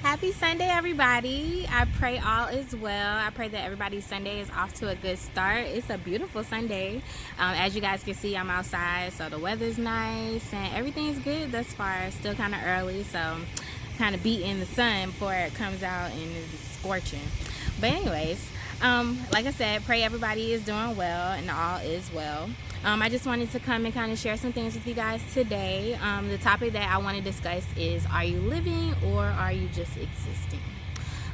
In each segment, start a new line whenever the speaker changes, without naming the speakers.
Happy Sunday, everybody. I pray all is well. I pray that everybody's Sunday is off to a good start. It's a beautiful Sunday. As you guys can see, I'm outside, so the weather's nice and everything's good thus far. It's still kind of early, so kind of beating the sun before it comes out and it's scorching. But anyways, like I said, pray everybody is doing well and all is well. I just wanted to come and kind of share some things with you guys today. The topic that I want to discuss is, are you living or are you just existing?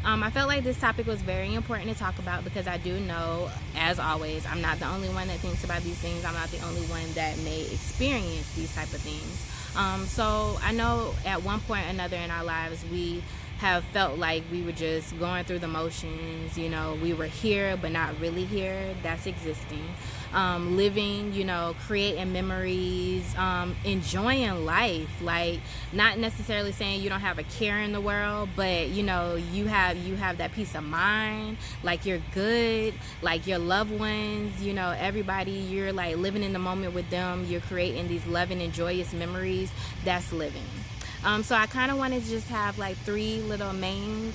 I felt like this topic was very important to talk about because I do know, as always, I'm not the only one that thinks about these things. I'm not the only one that may experience these type of things. So I know at one point or another in our lives, we have felt like we were just going through the motions. We were here but not really here. That's existing. Living, creating memories, enjoying life, like not necessarily saying you don't have a care in the world, but you have that peace of mind, like you're good, like your loved ones, everybody, you're like living in the moment with them, you're creating these loving and joyous memories. That's living. So I kind of want to just have like three little main,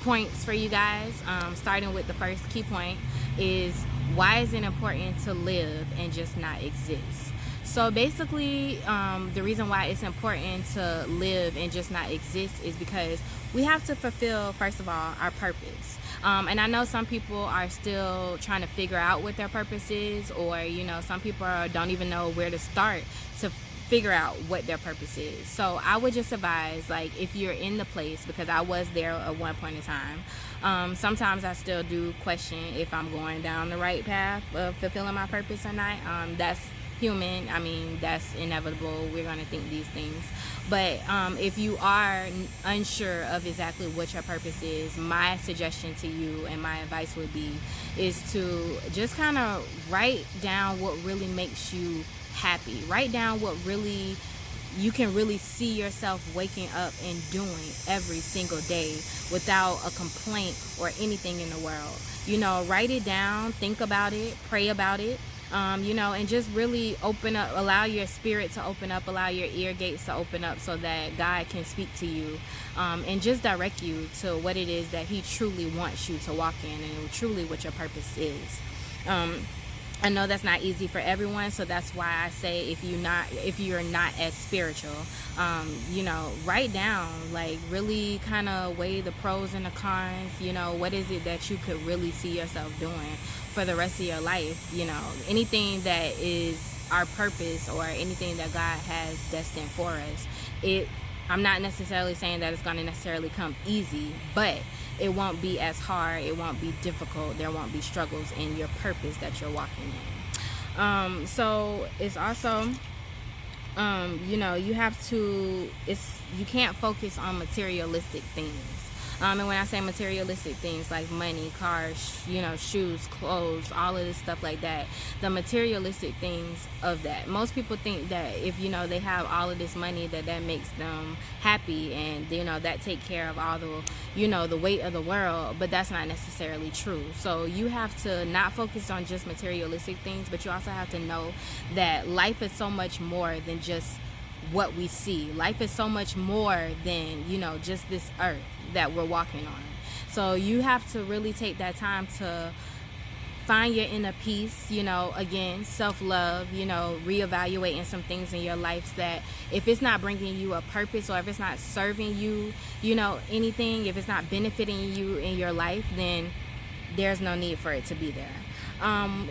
points for you guys. Starting with the first key point is, why is it important to live and just not exist? So basically, the reason why it's important to live and just not exist is because we have to fulfill, first of all, our purpose. And I know some people are still trying to figure out what their purpose is, or, some people don't even know where to start to figure out what their purpose is. So I would just advise, like, if you're in the place, because I was there at one point in time, sometimes I still do question if I'm going down the right path of fulfilling my purpose or not. That's human. I mean, that's inevitable. We're going to think these things. But if you are unsure of exactly what your purpose is, my suggestion to you and my advice would be is to just kind of write down what really makes you happy. Write down what really you can really see yourself waking up and doing every single day without a complaint or anything in the world. Write it down, think about it, pray about it, and just really open up, allow your spirit to open up, allow your ear gates to open up so that God can speak to you, and just direct you to what it is that He truly wants you to walk in and truly what your purpose is. I know that's not easy for everyone, so that's why I say if you're not as spiritual, write down, like really kind of weigh the pros and the cons. What is it that you could really see yourself doing for the rest of your life? Anything that is our purpose or anything that God has destined for us. I'm not necessarily saying that it's going to necessarily come easy, but it won't be as hard, it won't be difficult, there won't be struggles in your purpose that you're walking in. So it's also, you can't focus on materialistic things. And when I say materialistic things like money, cars, shoes, clothes, all of this stuff like that, the materialistic things of that. Most people think that if, they have all of this money, that makes them happy and, that take care of all the, the weight of the world, but that's not necessarily true. So you have to not focus on just materialistic things, but you also have to know that life is so much more than just what we see. Life is so much more than, just this earth that we're walking on. So you have to really take that time to find your inner peace, again, self-love, reevaluating some things in your life that if it's not bringing you a purpose or if it's not serving you, anything, if it's not benefiting you in your life, then there's no need for it to be there.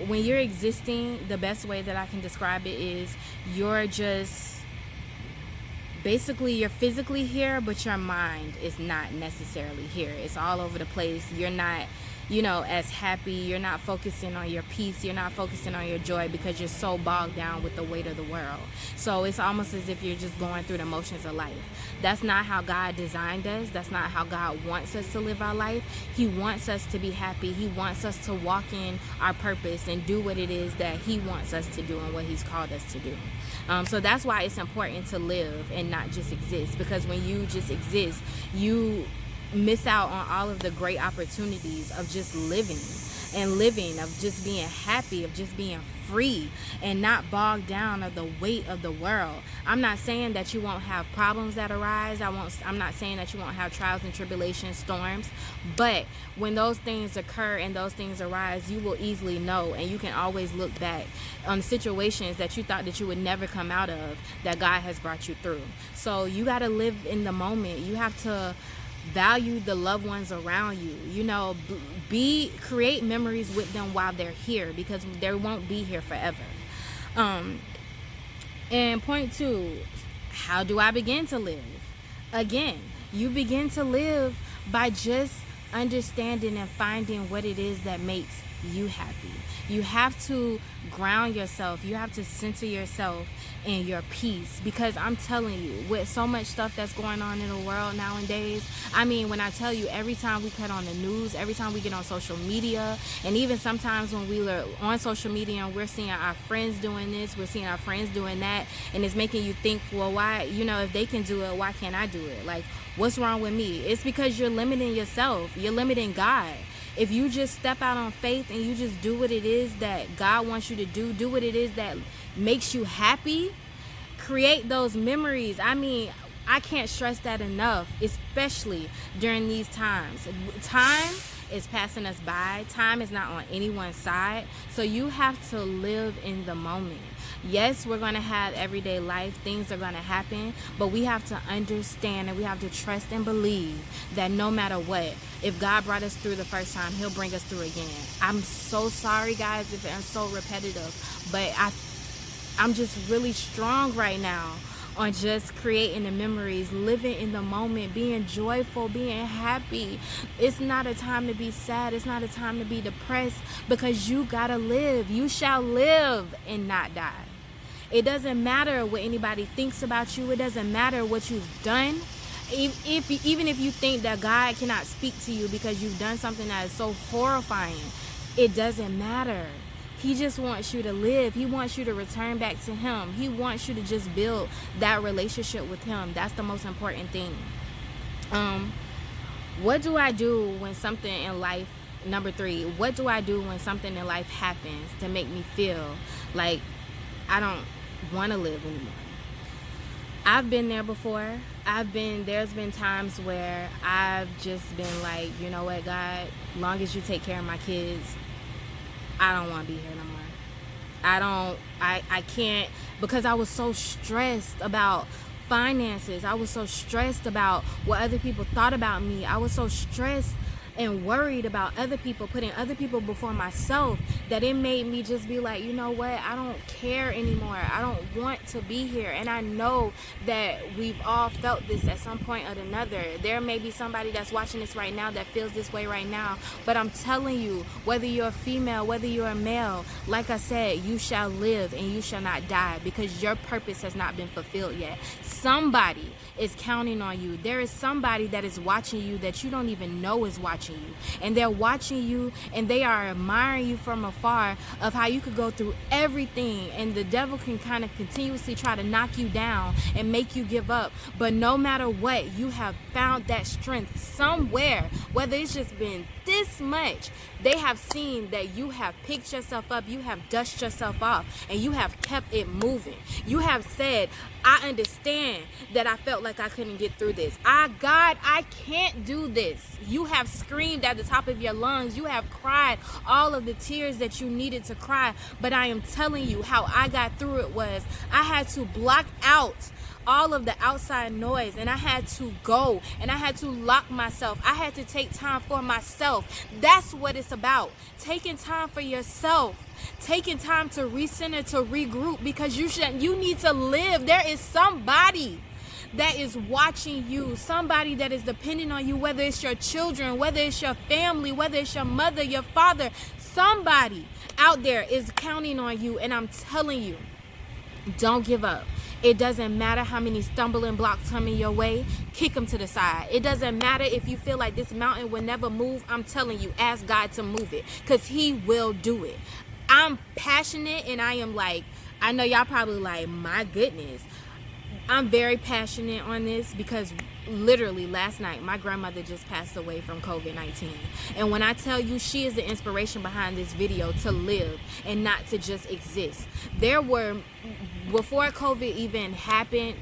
When you're existing, the best way that I can describe it is you're just basically, you're physically here, but your mind is not necessarily here. It's all over the place. You're not, as happy. You're not focusing on your peace. You're not focusing on your joy because you're so bogged down with the weight of the world. So it's almost as if you're just going through the motions of life. That's not how God designed us. That's not how God wants us to live our life. He wants us to be happy. He wants us to walk in our purpose and do what it is that He wants us to do and what He's called us to do. So that's why it's important to live and not just exist, because when you just exist, you miss out on all of the great opportunities of just living. and living, of just being happy, of just being free and not bogged down of the weight of the world. I'm not saying that you won't have problems that arise. I'm not saying that you won't have trials and tribulations, storms, but when those things occur and those things arise, you will easily know, and you can always look back on situations that you thought that you would never come out of, that God has brought you through. So you got to live in the moment. You have to value the loved ones around you. You know, create memories with them while they're here, because they won't be here forever. And point 2, how do I begin to live? Again, you begin to live by just understanding and finding what it is that makes you happy. You have to ground yourself. You have to center yourself in your peace, because I'm telling you, with so much stuff that's going on in the world nowadays, I mean, when I tell you, every time we cut on the news, every time we get on social media, and even sometimes when we are on social media and we're seeing our friends doing this, we're seeing our friends doing that, and it's making you think, well, why, you know, if they can do it, why can't I do it? Like, what's wrong with me? It's because you're limiting yourself. You're limiting God. If you just step out on faith and you just do what it is that God wants you to do what it is that makes you happy, create those memories. I mean, I can't stress that enough, especially during these times. Time is passing us by. Time is not on anyone's side. So you have to live in the moment. Yes, we're going to have everyday life. Things are going to happen. But we have to understand and we have to trust and believe that no matter what, if God brought us through the first time, He'll bring us through again. I'm so sorry, guys, if I'm so repetitive. But I'm just really strong right now on just creating the memories, living in the moment, being joyful, being happy. It's not a time to be sad. It's not a time to be depressed, because you gotta live. You shall live and not die. It doesn't matter what anybody thinks about you. It doesn't matter what you've done. Even if you think that God cannot speak to you because you've done something that is so horrifying, it doesn't matter. He just wants you to live. He wants you to return back to Him. He wants you to just build that relationship with Him. That's the most important thing. What do I do when something in life, number 3, what do I do when something in life happens to make me feel like I don't want to live anymore? I've been there before. There's been times where I've just been like, you know what, God, long as you take care of my kids, I don't want to be here no more. I can't, because I was so stressed about finances. I was so stressed about what other people thought about me. I was so stressed and worried about other people, putting other people before myself, that it made me just be like, you know what, I don't care anymore. I don't want to be here. And I know that we've all felt this at some point or another. There may be somebody that's watching this right now that feels this way right now, but I'm telling you, whether you're a female, whether you're a male, like I said, you shall live and you shall not die, because your purpose has not been fulfilled yet. Somebody is counting on you. There is somebody that is watching you that you don't even know is watching you, and they're watching you and they are admiring you from afar of how you could go through everything, and the devil can kind of continuously try to knock you down and make you give up, but no matter what, you have found that strength somewhere. Whether it's just been this much, they have seen that you have picked yourself up, you have dusted yourself off, and you have kept it moving. You have said, I understand that I felt like I couldn't get through this. God, I can't do this. You have screamed at the top of your lungs. You have cried all of the tears that you needed to cry. But I am telling you, how I got through it was I had to block out all of the outside noise, and I had to go and I had to lock myself. I had to take time for myself. That's what it's about. Taking time for yourself. Taking time to recenter, to regroup, because you need to live. There is somebody that is watching you, somebody that is depending on you, whether it's your children, whether it's your family, whether it's your mother, your father. Somebody out there is counting on you, and I'm telling you, don't give up. It doesn't matter how many stumbling blocks come in your way. Kick them to the side. It doesn't matter if you feel like this mountain will never move. I'm telling you, ask God to move it, because He will do it. I'm passionate, and I am like, I know y'all probably like, my goodness. I'm very passionate on this, because literally last night, my grandmother just passed away from COVID-19. And when I tell you, she is the inspiration behind this video to live and not to just exist. There were, before COVID even happened,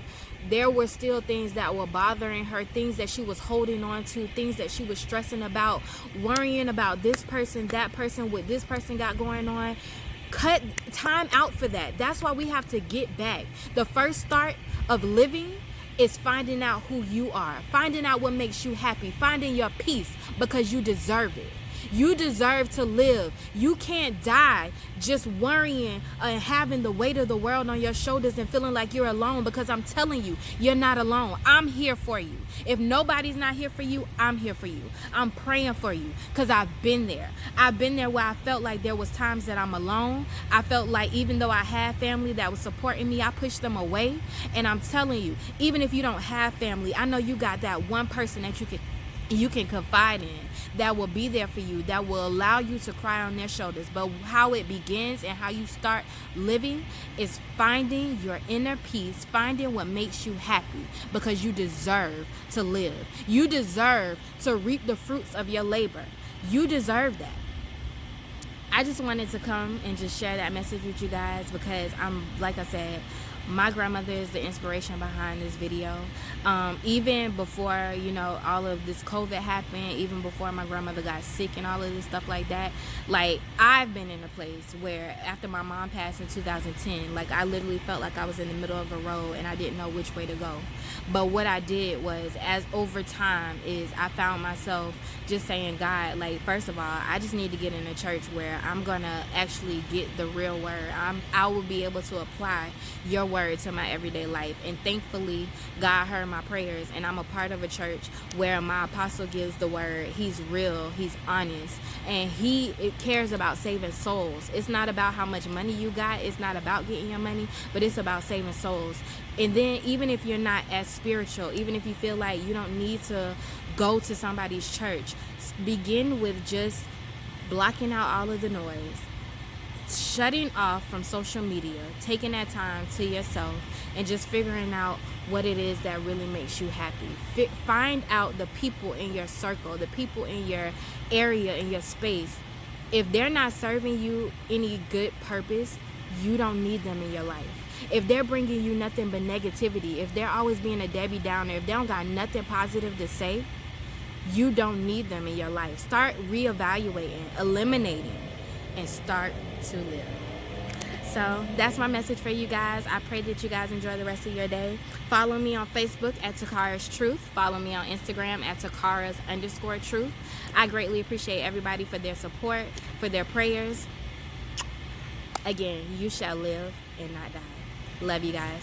there were still things that were bothering her, things that she was holding on to, things that she was stressing about, worrying about this person, that person, what this person got going on. Cut time out for that. That's why we have to get back. The first start of living is finding out who you are, finding out what makes you happy, finding your peace, because you deserve it. You deserve to live. You can't die just worrying and having the weight of the world on your shoulders and feeling like you're alone, because I'm telling you, you're not alone. I'm here for you. If nobody's not here for you, I'm here for you. I'm praying for you, because I've been there. I've been there where I felt like there was times that I'm alone. I felt like even though I had family that was supporting me, I pushed them away. And I'm telling you, even if you don't have family, I know you got that one person that you can confide in, that will be there for you, that will allow you to cry on their shoulders. But how it begins and how you start living is finding your inner peace, finding what makes you happy, because you deserve to live. You deserve to reap the fruits of your labor. You deserve that. I just wanted to come and just share that message with you guys, because like I said, my grandmother is the inspiration behind this video. Even before, all of this COVID happened, even before my grandmother got sick and all of this stuff like that, like, I've been in a place where after my mom passed in 2010, like, I literally felt like I was in the middle of a road and I didn't know which way to go. But what I did was, as over time, is I found myself just saying, God, like, first of all, I just need to get in a church where I'm gonna actually get the real word. I will be able to apply your word to my everyday life. And thankfully, God heard my prayers, and I'm a part of a church where my apostle gives the word. He's real, he's honest, and he cares about saving souls. It's not about how much money you got, it's not about getting your money, but it's about saving souls. And then even if you're not as spiritual, even if you feel like you don't need to go to somebody's church, begin with just blocking out all of the noise, shutting off from social media, taking that time to yourself, and just figuring out what it is that really makes you happy. Find out the people in your circle, the people in your area, in your space. If they're not serving you any good purpose, you don't need them in your life. If they're bringing you nothing but negativity, if they're always being a Debbie Downer, if they don't got nothing positive to say, you don't need them in your life. Start reevaluating, eliminating, and start to live. So that's my message for you guys. I pray that you guys enjoy the rest of your day. Follow me on Facebook at Takara's Truth. Follow me on Instagram at Takara's_truth. I greatly appreciate everybody for their support, for their prayers. Again, you shall live and not die. Love you guys.